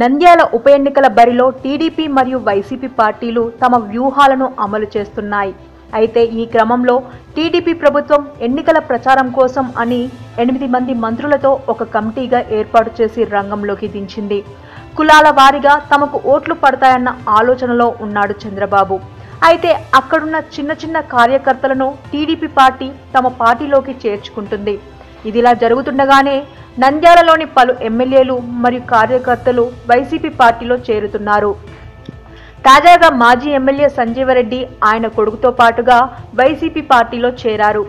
నంద్యాల ఉప ఎన్నికల బరిలో టీడీపీ మరియు వైసీపీ పార్టీలు తమ వ్యూహాలను అమలు చేస్తున్నాయి. అయితే ఈ క్రమంలో టీడీపీ ప్రభుత్వం ఎన్నికల ప్రచారం కోసం అని 8 మంది మంత్రులతో ఒక కమిటీగా ఏర్పాటు చేసి రంగంలోకి దించింది. కులాల వారీగా తమకు ఓట్లు పడతాయన్న ఆలోచనలో ఉన్నాడు చంద్రబాబు. అయితే అక్కడున్న చిన్న చిన్న కార్యకర్తలను టీడీపీ పార్టీ తమ పార్టీలోకి చేర్చుకుంటుంది. ఇదిలా జరుగుతుండగానే నంద్యాలలోని పలు ఎమ్మెల్యేలు మరియు కార్యకర్తలు వైసీపీ పార్టీలో చేరుతున్నారు. తాజాగా మాజీ ఎమ్మెల్యే సంజీవరెడ్డి ఆయన కొడుకుతో పాటుగా వైసీపీ పార్టీలో చేరారు.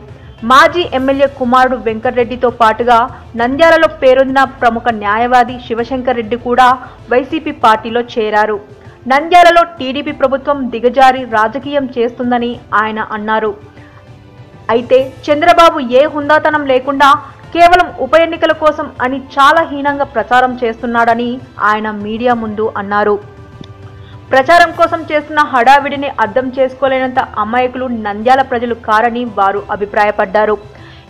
మాజీ ఎమ్మెల్యే కుమారుడు వెంకటరెడ్డితో పాటుగా నంద్యాలలో పేరొందిన ప్రముఖ న్యాయవాది శివశంకర్ రెడ్డి కూడా వైసీపీ పార్టీలో చేరారు. నంద్యాలలో టీడీపీ ప్రభుత్వం దిగజారి రాజకీయం చేస్తుందని ఆయన అన్నారు. అయితే చంద్రబాబు ఏ హుందాతనం లేకుండా కేవలం ఉప ఎన్నికల కోసం అని చాలా హీనంగా ప్రచారం చేస్తున్నాడని ఆయన మీడియా ముందు అన్నారు. ప్రచారం కోసం చేస్తున్న హడావిడిని అర్థం చేసుకోలేనంత అమాయకులు నంద్యాల ప్రజలు కారని వారు అభిప్రాయపడ్డారు.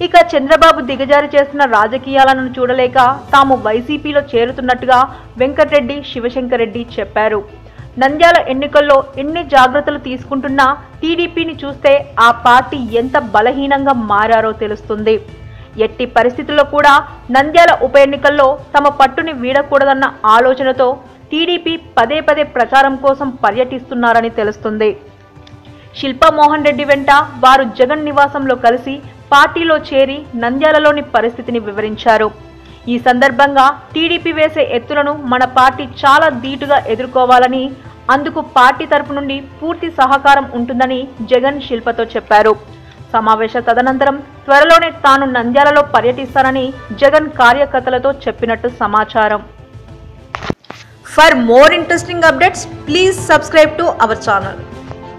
ఇక చంద్రబాబు దిగజారి చేస్తున్న రాజకీయాలను చూడలేక తాము వైసీపీలో చేరుతున్నట్టుగా వెంకటరెడ్డి శివశంకర్ రెడ్డి చెప్పారు. నంద్యాల ఎన్నికల్లో ఎన్ని జాగ్రత్తలు తీసుకుంటున్నా టీడీపీని చూస్తే ఆ పార్టీ ఎంత బలహీనంగా మారారో తెలుస్తుంది. ఎట్టి పరిస్థితుల్లో కూడా నంద్యాల ఉప ఎన్నికల్లో తమ పట్టుని వీడకూడదన్న ఆలోచనతో టీడీపీ పదే పదే ప్రచారం కోసం పర్యటిస్తున్నారని తెలుస్తుంది. శిల్పా మోహన్ రెడ్డి వెంట వారు జగన్ నివాసంలో కలిసి పార్టీలో చేరి నంద్యాలలోని పరిస్థితిని వివరించారు. ఈ సందర్భంగా టీడీపీ వేసే ఎత్తులను మన పార్టీ చాలా ధీటుగా ఎదుర్కోవాలని, అందుకు పార్టీ తరపు నుండి పూర్తి సహకారం ఉంటుందని జగన్ శిల్పతో చెప్పారు. సమావేశ తదనంతరం త్వరలోనే తాను నంద్యాలలో పర్యటిస్తానని జగన్ కార్యకర్తలతో చెప్పినట్టు సమాచారం. For more interesting updates, please subscribe to our channel.